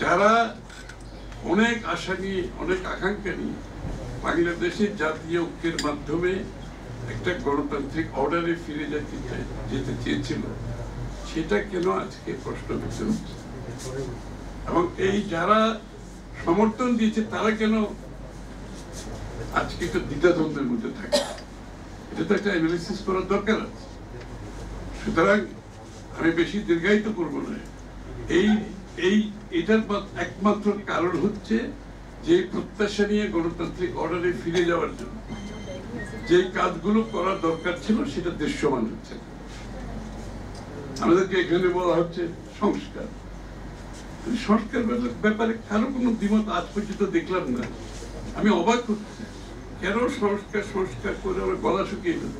যারা অনেক আশা নিয়ে, অনেক আকাঙ্ক্ষা নিয়ে বাংলাদেশের জাতীয় ঐক্যের মাধ্যমে একটা গণতান্ত্রিক অর্ডারে ফিরে যেতে চেয়েছিল, সেটা কেন আজকে প্রশ্নবিদ্ধ হচ্ছে? এবং এই যারা সমর্থন দিয়েছে তারা কেন আজকে একটা দ্বিধাদ্বন্দ্বের মধ্যে থাকে? এটা তো একটা অ্যানালিসিস করার দরকার আছে। সুতরাং আমি বেশি দীর্ঘায়িত করব না। এটার একমাত্র কারণ হচ্ছে যে প্রত্যাশা নিয়ে গণতান্ত্রিক অর্ডারে ফিরে যাওয়ার জন্য যে কাজগুলো করার দরকার ছিল সেটা দৃশ্যমান হচ্ছে। আমাদেরকে এখানে বলা হচ্ছে সংস্কার। সংস্কার ব্যাপারে কারো কোনো দ্বিমত আজ পর্যন্ত দেখলাম না। আমি অবাক হচ্ছি কেন সংস্কার করে আমরা গলা শুকিয়ে গেল।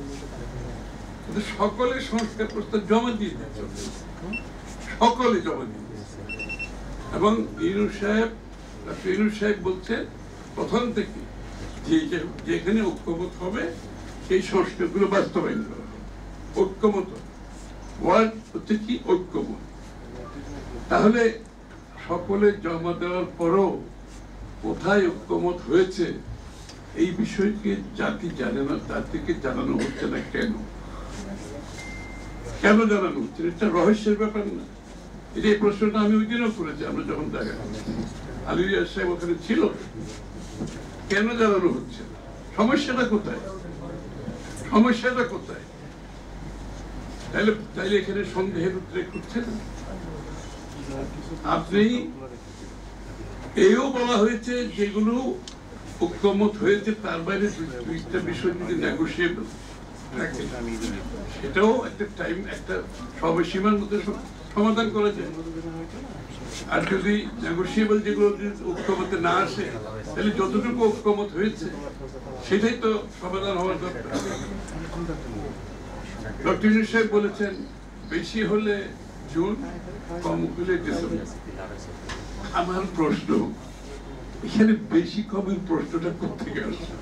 কিন্তু সকলে সংস্কার প্রস্তাব জমা দিয়ে দিচ্ছে, সকলে জমা দিয়ে দিচ্ছে। এবং ইউনূস সাহেব বলছে প্রথম থেকে যে যেখানে ঐক্যমত হবে সেই সংস্কারগুলো বাস্তবায়ন করা হবে। ঐক্যমত ওয়ার্ড হচ্ছে কি? ঐক্যমত। তাহলে সকলে জমা দেওয়ার পরও কোথায় ঐক্যমত হয়েছে এই বিষয়কে জাতি জানে না, জাতিকে জানানো হচ্ছে না। কেন জানানো হচ্ছে? এটা রহস্যের ব্যাপার না। এই প্রশ্নটা আমি ওই দিনও করেছি, আমরা যখন দেখা আলী রিয়াজ সাহেব ওখানে ছিল। কেন জানানো হচ্ছে? সমস্যাটা কোথায়? তাইলে এখানে সন্দেহের উদ্রেক হচ্ছে না। আপনি এও বলা হয়েছে যেগুলো ঐক্যমত হয়েছে তার বাইরে দুইটা বিষয় যদি নেগোশিয়েবল থাকে সেটাও একটা টাইম, একটা সময়সীমার মধ্যে সমাধান করা যায়। আর যদি নেগোশিয়েবল যেগুলো ঐক্যমতে না আসে তাহলে যতটুকু ঐক্যমত হয়েছে সেটাই তো সমাধান হওয়ার দরকার। ডক্টর ইউনূস সাহেব বলেছেন বেশি হলে জুন, কম হলে ডিসেম্বর। আমার প্রশ্ন, এখানে বেশি কমের প্রশ্নটা কোথেকে আসছে?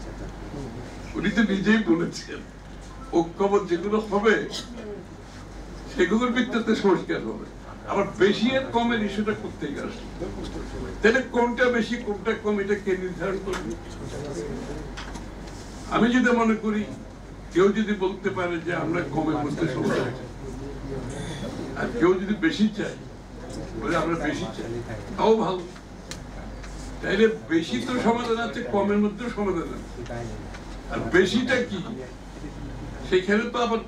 উনি তো নিজেই বলেছেন ঐক্যমত যেগুলো হবে সেগুলোর ভিত্তিতে সংস্কার হবে। আবার বেশি আর কমের ইস্যুটা কোথেকে আসছে? তাহলে কোনটা বেশি কোনটা কম এটা কে নির্ধারণ করবে? আমি যদি মনে করি কেউ যদি বলতে পারে যে আমরা কমের মধ্যে সমাধান চাই, আর কেউ যদি বেশি চাই বলে আমরা বেশি চাই, তাও ভালো। তাইলে বেশি তো সমাধান আছে, কমের মধ্যেও সমাধান আছে। আর বেশিটা কি সেখানে তো আবার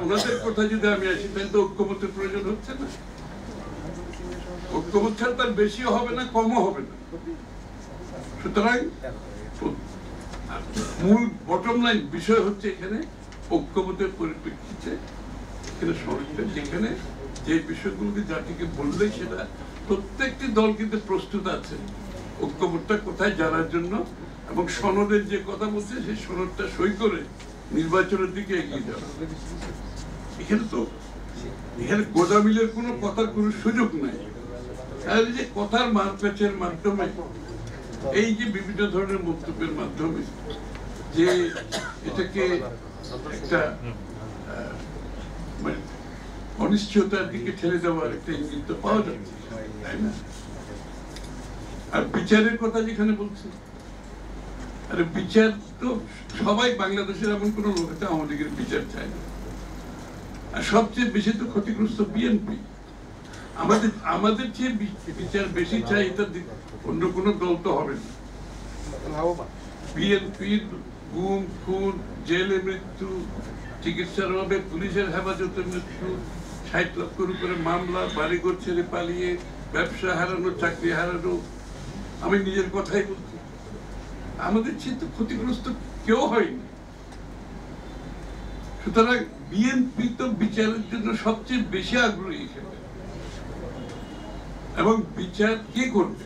ওনাদের কথা যদি আমি আসি তাহলে তো ঐক্যমতের প্রয়োজন হচ্ছে না। ঐক্যমত ছাড়া তার বেশিও হবে না, কমও হবে না। সুতরাং মূল বটম লাইন বিষয় হচ্ছে এখানে ঐক্যমতের পরিপ্রেক্ষিতে এখানে সংস্কার, যেখানে যে বিষয়গুলোকে জাতিকে বললে সেটা প্রত্যেকটি দল কিন্তু প্রস্তুত আছে ঐক্যমতটা কোথায় জানার জন্য, এবং সনদের যে কথা বলছে সেই সনদটা সই করে নির্বাচনের দিকে এগিয়ে যাওয়া। এখানে গোদামিলের কোনো কথার কোনো সুযোগ নাই। তাহলে যে কথার মারপ্যাচের মাধ্যমে এই যে বিভিন্ন ধরনের মন্তব্যের মাধ্যমে যে এটাকে একটা মানে অনিশ্চয়তার দিকে ঠেলে দেওয়ার একটা ইঙ্গিত পাওয়া যাচ্ছে, তাই না? আর বিচারের কথা যেখানে বলছে, আরে বিচার তো সবাই, বাংলাদেশের এমন কোন লোক আছে আওয়ামী লীগের বিচার চায় না। আর সবচেয়ে বেশি তো ক্ষতিগ্রস্ত বিএনপি। আমাদের চেয়ে বিচার বেশি চাই, এটা অন্য কোন দল তো হবে না। বিএনপির গুম, খুন, জেলে মৃত্যু, চিকিৎসার অভাবে পুলিশের হেফাজতে মৃত্যু, ৬০ লক্ষের উপরে মামলা, বাড়িঘর ছেড়ে পালিয়ে, ব্যবসা হারানো, চাকরি হারানো। আমি নিজের কথাই বলছি, আমাদের চেয়ে তো ক্ষতিগ্রস্ত কেউ হয়নি। সুতরাং বিএনপি তো বিচারের জন্য সবচেয়ে বেশি আগ্রহী এখানে। এবং বিচার কে করবে?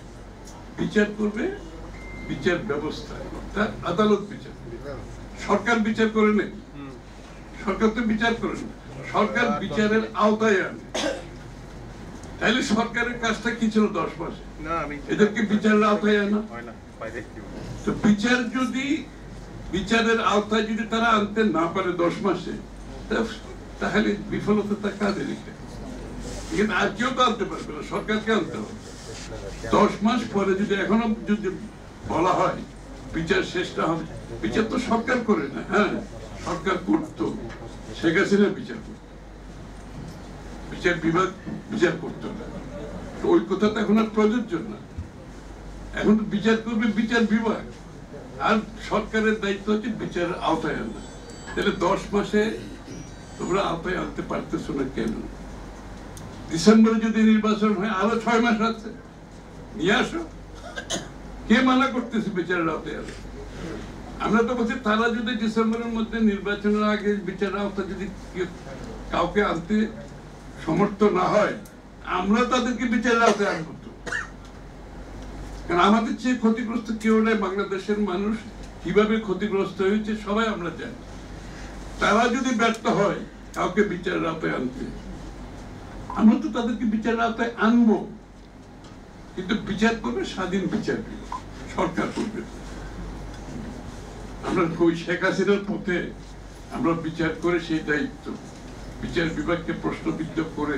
বিচার করবে বিচার ব্যবস্থা, অর্থাৎ আদালত বিচার। সরকার বিচার করে নেই, সরকার তো বিচার করে না, সরকার বিচারের আওতায় আনে। তাহলে সরকারের কাজটা কি ছিল 10 মাসে? এদেরকে বিচারের আওতায় আনা। তো বিচার যদি বিচারের আওতায় যদি তারা আনতে না পারে 10 মাসে, তাহলে বিফলতা কাদের? এখানে আর কেউ তো আনতে পারবে না, সরকারকে আনতে হবে। 10 মাস পরে যদি এখনো যদি বলা হয় বিচার শেষটা হবে, বিচার তো সরকার করে না। হ্যাঁ, সরকার করতো, শেখ হাসিনা বিচার করত, বিচার বিভাগ বিচার করতো না। তো ওই কথা তো এখন আর প্রযোজ্য না। এখন তো বিচার করবে বিচার বিভাগ, আর সরকারের দায়িত্ব হচ্ছে বিচারের আওতায় আনা। তাহলে 10 মাসে তোমরা আওতায় আনতে পারতেছো না কেন? ডিসেম্বরে যদি নির্বাচন হয়, আরো 6 মাস আছে, নিয়ে আসো। কে মানা করতেছে বিচারের আওতায় আনা? আমরা তো বলছি তারা যদি ডিসেম্বরের মধ্যে নির্বাচনের আগে বিচারের আওতা যদি কাউকে আনতে সমর্থ না হয়, আমরা তাদেরকে বিচারের আওতায় আনবো। কারণ আমাদের চেয়ে ক্ষতিগ্রস্ত কেউ নাই। বাংলাদেশের মানুষ কিভাবে ক্ষতিগ্রস্ত হয়েছে সবাই আমরা জানি। তারা যদি ব্যর্থ হয় কাউকে বিচারের আওতায় আনতে, আমরা তো তাদেরকে বিচারের আওতায় আনবো, কিন্তু বিচার করবে স্বাধীন বিচার বিভাগ, সরকার করবে। আমরা ওই শেখ হাসিনার পথে আমরা বিচার করে সেই দায়িত্ব বিচার বিভাগকে প্রশ্নবিদ্ধ করে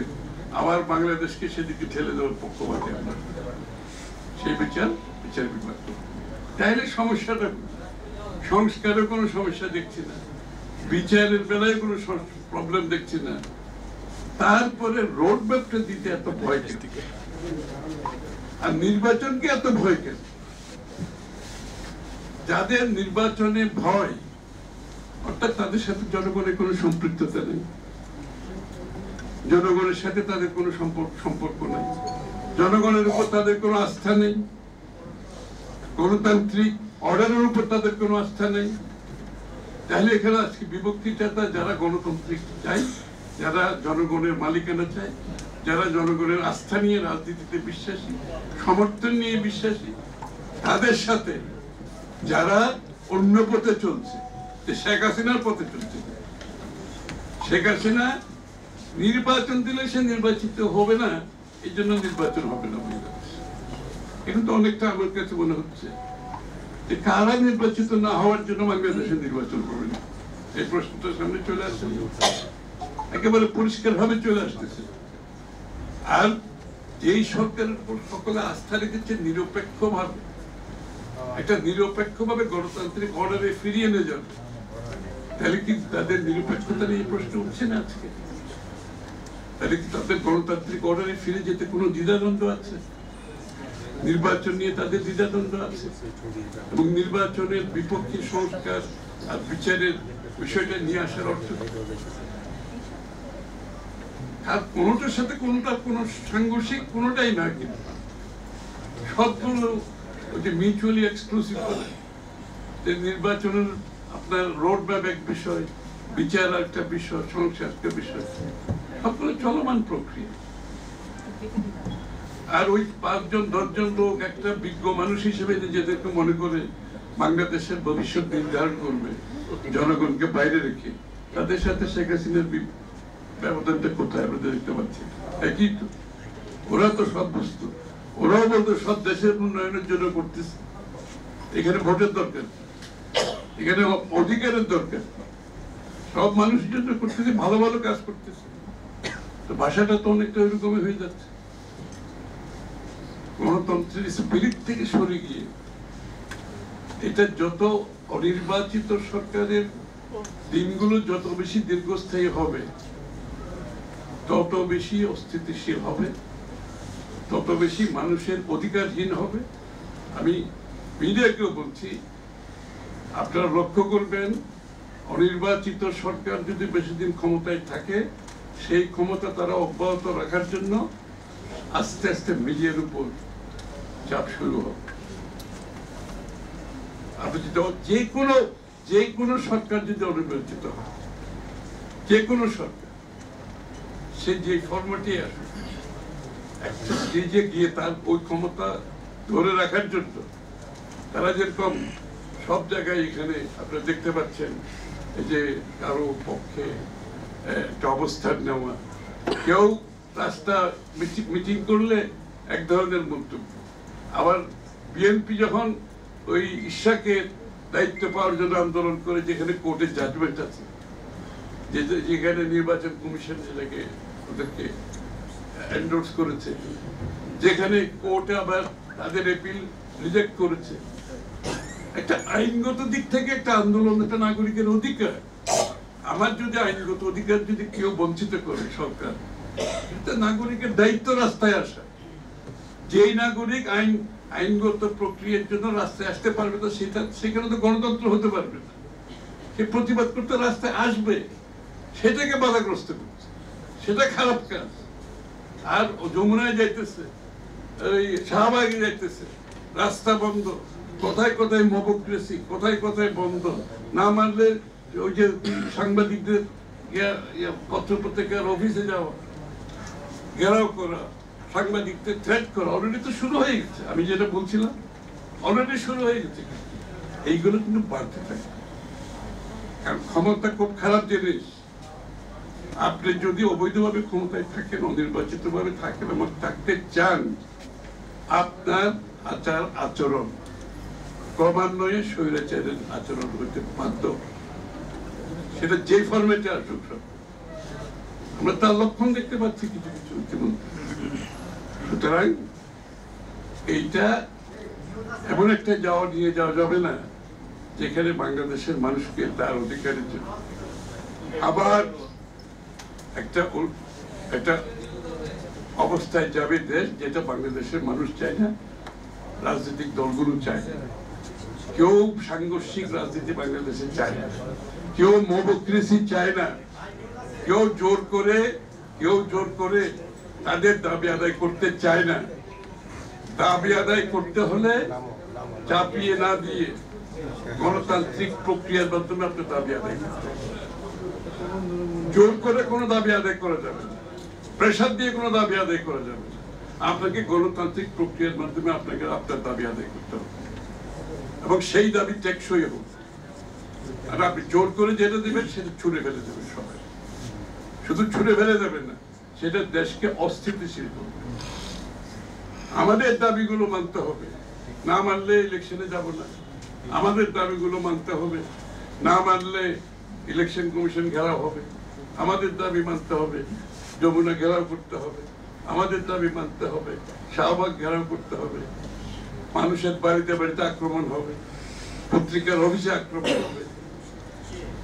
আবার বাংলাদেশকে সেদিকে ঠেলে দেওয়ার পক্ষপাতী আমরা। সেই বিচার বিভাগ। তাইলে সমস্যাটা সংস্কারের কোনো সমস্যা দেখছি না, বিচারের বেলায় কোনো প্রবলেম দেখছি না। তারপরে রোড ম্যাপটা দিতে এত ভয় কেন? আর নির্বাচনকে এত ভয় কেন? যাদের নির্বাচনে ভয়, অর্থাৎ তাদের সাথে জনগণের কোনো সম্পৃক্ততা নেই, জনগণের সাথে তাদের কোনো সম্পর্ক নেই, জনগণের উপর তাদের কোনো আস্থা নেই, গণতান্ত্রিক অর্ডারের উপর তাদের কোনো আস্থা নেই। তাহলে এখানে আজকে বিভক্তিটা যারা গণতান্ত্রিক চাই, যারা জনগণের মালিকানা চায়, যারা জনগণের আস্থা নিয়ে রাজনীতিতে বিশ্বাসী, সমর্থন নিয়ে বিশ্বাসী, তাদের সাথে যারা অন্য পথে চলছে, শেখ হাসিনার পথে চলছে। শেখ হাসিনা নির্বাচন দিলে সে নির্বাচিত হবে না, এই জন্য নির্বাচন হবে না। এখন তো অনেকটা আমার কাছে মনে হচ্ছে যে কারা নির্বাচিত না হওয়ার জন্য বাংলাদেশে নির্বাচন করবে না, এই প্রশ্নটা সামনে চলে আসছে, একেবারে পরিষ্কার ভাবে চলে আসতেছে। আর যেই সরকারের উপর সকলে আস্থা রেখেছে নিরপেক্ষ ভাবে, একটা নিরপেক্ষ ভাবে গণতান্ত্রিক অর্ডারে ফিরিয়ে নিয়ে যাবে, তাহলে কি তাদের নিরপেক্ষতা নিয়ে প্রশ্ন উঠছে না আজকে? তাহলে কি তাদের গণতান্ত্রিক অর্ডারে ফিরে যেতে কোনো দ্বিধাদ্বন্দ্ব আছে? নির্বাচন নিয়ে তাদের দ্বিধাদ্বন্দ্ব আছে, এবং নির্বাচনের বিপক্ষে সংস্কার আর বিচারের বিষয়টা নিয়ে আসার অর্থ আর কোনোটার সাথে কোনোটা কোনো সাংঘর্ষিক কোনোটাই না, কিন্তু সবগুলো যে মিউচুয়ালি এক্সক্লুসিভ করে। নির্বাচনের আপনার রোড ম্যাপ এক বিষয়, বিচার একটা বিষয়, সংস্কার একটা বিষয়, সবগুলো চলমান প্রক্রিয়া। আর ওই 5 জন 10 জন লোক একটা বিজ্ঞ মানুষ হিসেবে নিজেদেরকে মনে করে বাংলাদেশের ভবিষ্যৎ নির্ধারণ করবে জনগণকে বাইরে রেখে, তাদের সাথে শেখ হাসিনার ব্যবধানটা কোথায় আমরা দেখতে পাচ্ছি? একই তো, ওরা তো সব বুঝতো, ওরাও বলতো সব দেশের উন্নয়নের জন্য করতেছে, এখানে ভোটের দরকার, এখানে অধিকারের দরকার, সব মানুষের জন্য করতেছে, ভালো ভালো কাজ করতেছে। তো ভাষাটা তো অনেকটা ওইরকমই হয়ে যাচ্ছে। গণতন্ত্রের স্পিরিট থেকে সরে গিয়ে এটা যত অনির্বাচিত সরকারের দিনগুলো যত বেশি দীর্ঘস্থায়ী হবে, তত বেশি অস্থিতিশীল হবে, তত বেশি মানুষের অধিকারহীন হবে। আমি মিডিয়াকেও বলছি, আপনারা লক্ষ্য করবেন, অনির্বাচিত সরকার যদি বেশি দিন ক্ষমতায় থাকে, সেই ক্ষমতা তারা অব্যাহত রাখার জন্য আস্তে আস্তে মিডিয়ার উপর চাপ শুরু হবে। আপনি যে কোনো সরকার যদি অনির্বাচিত হয়, যে কোনো সরকার, সে যে ফরম্যাটে আসে, একটা স্টেজে গিয়ে তার ওই ক্ষমতা ধরে রাখার জন্য তারা যেরকম সব জায়গায় এখানে আপনারা দেখতে পাচ্ছেন, এই যে কারো পক্ষে একটা অবস্থান নেওয়া, কেউ রাস্তা মিটিং করলে এক ধরনের মন্তব্য, আবার বিএনপি যখন ওই ইশাকে দায়িত্ব পাওয়ার জন্য আন্দোলন করে, যেখানে কোর্টের জাজমেন্ট আছে, যেখানে নির্বাচন কমিশন সেটাকে ওদেরকে এন্ডোর্স করেছে, যেখানে কোর্টে আবার তাদের এপিল রিজেক্ট করেছে। একটা আইনগত দিক থেকে একটা আন্দোলন একটা নাগরিকের অধিকার। আমার যদি আইনগত অধিকার যদি কেউ বঞ্চিত করে সরকার, এটা নাগরিকের দায়িত্ব রাস্তায় আসা। যেই নাগরিক আইনগত প্রক্রিয়ার জন্য রাস্তায় আসতে পারবে না, সেখানে তো গণতন্ত্র হতে পারবে না। সে প্রতিবাদ করতে রাস্তায় আসবে, সেটাকে বাধাগ্রস্ত করছে, সেটা খারাপ কাজ। আর যমুনায় যাইতেছে, ওই শাহবাগে যাইতেছে, রাস্তা বন্ধ, কোথায় কোথায় মবক্রেসি, কোথায় কোথায় বন্ধ। না মানলে ওই যে সাংবাদিকদের পত্র পত্রিকার অফিসে যাওয়া, ঘেরাও করা, সাংবাদিকদের থ্রেট করা, অলরেডি তো শুরু হয়ে গেছে। আমি যেটা বলছিলাম অলরেডি শুরু হয়ে গেছে। এইগুলো কিন্তু বাড়তে থাকে, কারণ ক্ষমতা খুব খারাপ জিনিস। আপনি যদি অবৈধভাবে ক্ষমতায় থাকেন, অনির্বাচিত ভাবে থাকেন এবং থাকতে চান, আপনার আচার আচরণ ক্রমান্বয়ে স্বৈরাচারের আচরণ হইতে বাধ্য, সেটা যে ফরম্যাটে আসুক। আমরা তার লক্ষণ দেখতে পাচ্ছি কিছু কিছু ইতিমধ্যে। সুতরাং এইটা এমন একটা নিয়ে যাওয়া যাবে না যেখানে বাংলাদেশের মানুষকে তার অধিকারের জন্য আবার একটা অবস্থায় যাবে দেশ, যেটা বাংলাদেশের মানুষ চায় না, রাজনৈতিক দলগুলো চায় না। কেউ সাংঘর্ষিক রাজনীতি বাংলাদেশে চায় না, কেউ মবক্রেসি চায় না, কেউ জোর করে তাদের দাবি আদায় করতে চায় না। দাবি আদায় করতে হলে চাপিয়ে না দিয়ে গণতান্ত্রিক প্রক্রিয়ার মাধ্যমে আপনার দাবি আদায় করতে হবে। জোর করে কোনো দাবি আদায় করা যাবে না, প্রেসার দিয়ে কোনো দাবি আদায় করা যাবে না। আপনাকে গণতান্ত্রিক প্রক্রিয়ার মাধ্যমে আপনার দাবি আদায় করতে হবে, এবং সেই দাবি টেকসই হবে। আর আপনি জোর করে যেটা দেবেন সেটা ছুঁড়ে ফেলে দেবেন সবাই। শুধু ছুঁড়ে ফেলে দেবেন না, সেটা দেশকে অস্থিতিশীল করবে। আমাদের দাবিগুলো মানতে হবে, না মানলে ইলেকশনে যাব না। আমাদের দাবিগুলো মানতে হবে, না মানলে ইলেকশন কমিশন ঘেরাও হবে। আমাদের দাবি মানতে হবে, যমুনা ঘেরাও করতে হবে। আমাদের দাবি মানতে হবে, শাহবাগ ঘেরাও করতে হবে। মানুষের বাড়িতে বাড়িতে আক্রমণ হবে, পত্রিকার অফিসে আক্রমণ হবে,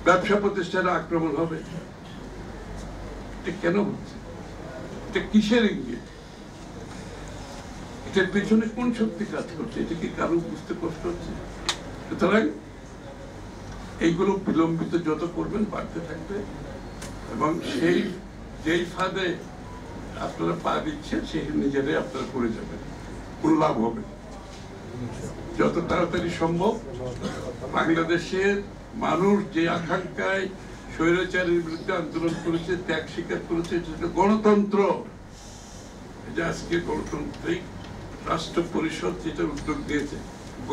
ব্যবসা প্রতিষ্ঠানে আক্রমণ হবে। এটা কেন হচ্ছে? এটা কিসের ইঙ্গিত? এটার পেছনে কোন শক্তি কাজ করছে? এটা কি কারো বুঝতে কষ্ট হচ্ছে? সুতরাং এইগুলো বিলম্বিত যত করবেন বাড়তে থাকবে, এবং যেই ফাঁদে আপনারা পা দিচ্ছেন সেই নিজেরাই আপনারা করে যাবেন, কোনো লাভ হবে। যত তাড়াতাড়ি সম্ভব বাংলাদেশের মানুষ যে আকাঙ্ক্ষায় স্বৈরাচারের বিরুদ্ধে আন্দোলন করেছে, ত্যাগ স্বীকার করেছে, গণতন্ত্র, আজকে গণতান্ত্রিক রাষ্ট্র পরিষদ যেটা উদ্যোগ দিয়েছে,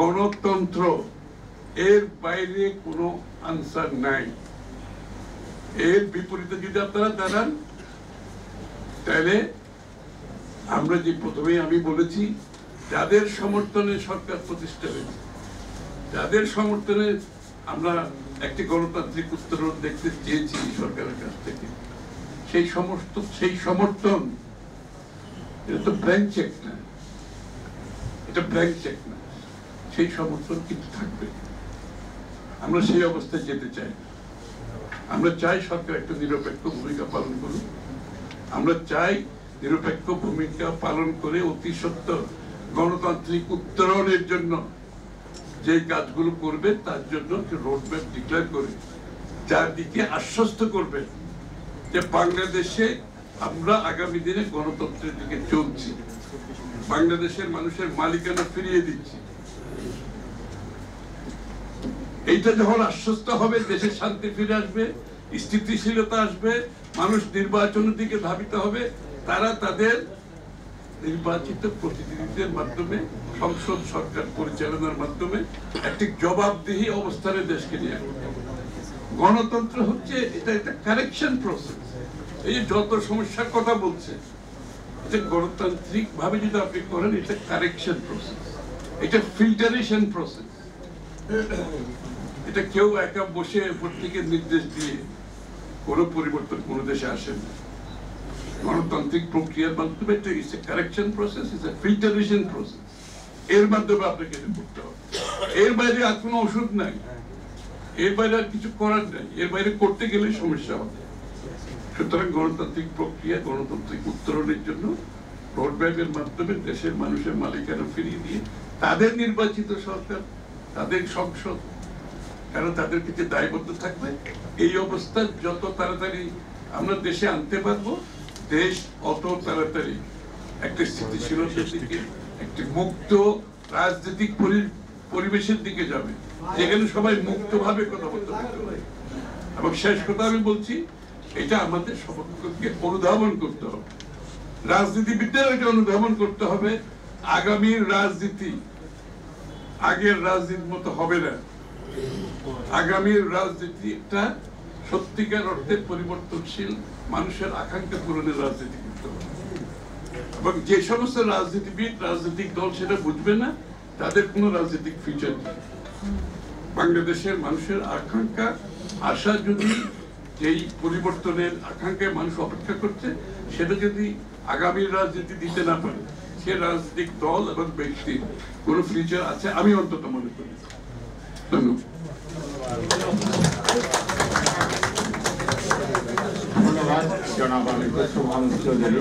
গণতন্ত্র, এর বাইরে কোনো আনসার নাই। এর বিপরীতে যদি আপনারা দাঁড়ান, তাহলে আমরা যে প্রথমেই আমি বলেছি, যাদের সমর্থনে সরকার প্রতিষ্ঠা হয়েছে, যাদের সমর্থনে আমরা একটি গণতান্ত্রিক উত্তরণ দেখতে চেয়েছি সরকারের কাছ থেকে, সেই সমর্থন এটা তো ব্ল্যাঙ্ক চেক না, এটা ব্ল্যাঙ্ক চেক না, সেই সমর্থন কিন্তু থাকবে। আমরা সেই অবস্থায় যেতে চাই। আমরা চাই সরকার একটা নিরপেক্ষ ভূমিকা পালন করুক। আমরা চাই নিরপেক্ষ ভূমিকা পালন করে অতি সত্বর গণতান্ত্রিক উত্তরণের জন্য যে কাজগুলো করবে তার জন্য রোডম্যাপ ডিক্লেয়ার করে, যার দিকে আশ্বস্ত করবে যে বাংলাদেশে আমরা আগামী দিনে গণতন্ত্রের দিকে চলছি, বাংলাদেশের মানুষের মালিকানা ফিরিয়ে দিচ্ছি। এইটা যখন আশ্বস্ত হবে, দেশের শান্তি ফিরে আসবে, স্থিতিশীলতা আসবে, মানুষ নির্বাচনের দিকে ধাবিত হবে, তারা তাদের নির্বাচিত প্রতিনিধিদের মাধ্যমে, সংসদ সরকার পরিচালনার মাধ্যমে একটি জবাবদিহি অবস্থানে দেশকে নিয়ে আসবে। গণতন্ত্র হচ্ছে এটা একটা কারেকশন প্রসেস। এই যে যত সমস্যার কথা বলছে, এটা গণতান্ত্রিক ভাবে যদি আপনি করেন, এটা কারেকশন প্রসেস, এটা ফিল্টারেশন প্রসেস। এটা কেউ একা বসে উপর থেকে নির্দেশ দিয়ে কোনো পরিবর্তন কোনো দেশে আসে না। গণতান্ত্রিক প্রক্রিয়ার মাধ্যমে correction process, is a filtration process. এর মাধ্যমে আপনাকে এটা করতে হবে। এর বাইরে আর কোনো ওষুধ নাই, এর বাইরে আর কিছু করার নাই, এর বাইরে করতে গেলে সমস্যা হবে। সুতরাং গণতান্ত্রিক প্রক্রিয়া, গণতান্ত্রিক উত্তরণের জন্য রোডম্যাপের মাধ্যমে দেশের মানুষের মালিকানা ফিরিয়ে দিয়ে তাদের নির্বাচিত সরকার, তাদের সংসদ, কারণ তাদের কিছু দায়বদ্ধ থাকবে। এই অবস্থা যত তাড়াতাড়ি আমরা দেশে আনতে পারবো, দেশ অত তাড়াতাড়ি একটা স্থিতিশীলতার দিকে, একটি মুক্ত রাজনৈতিক পরিবেশের দিকে যাবে, যেখানে সবাই মুক্তভাবে কথা বলতে পারবে। এবং শেষ কথা আমি বলছি, এটা আমাদের সকলকে অনুধাবন করতে হবে, রাজনীতিবিদদের এটা অনুধাবন করতে হবে। আগামীর রাজনীতি আগের রাজনীতির মতো হবে না। আগামীর রাজনীতিটা সত্যিকার অর্থে পরিবর্তনশীল, মানুষের আকাঙ্ক্ষা পূরণের রাজনীতি করতে হবে। এবং যে সমস্ত রাজনীতিবিদ, রাজনৈতিক দল সেটা বুঝবে না, তাদের কোনো রাজনৈতিক ফিউচার নেই। বাংলাদেশের মানুষের আকাঙ্ক্ষা, আশা, যদি যেই পরিবর্তনের আকাঙ্ক্ষায় মানুষ অপেক্ষা করছে, সেটা যদি আগামীর রাজনীতি দিতে না পারে, সে রাজনৈতিক দল এবং ব্যক্তির কোনো ফিউচার আছে আমি অন্তত মনে করি। ধন্যবাদ জনাব আমির খসরু মাহমুদ চৌধুরী।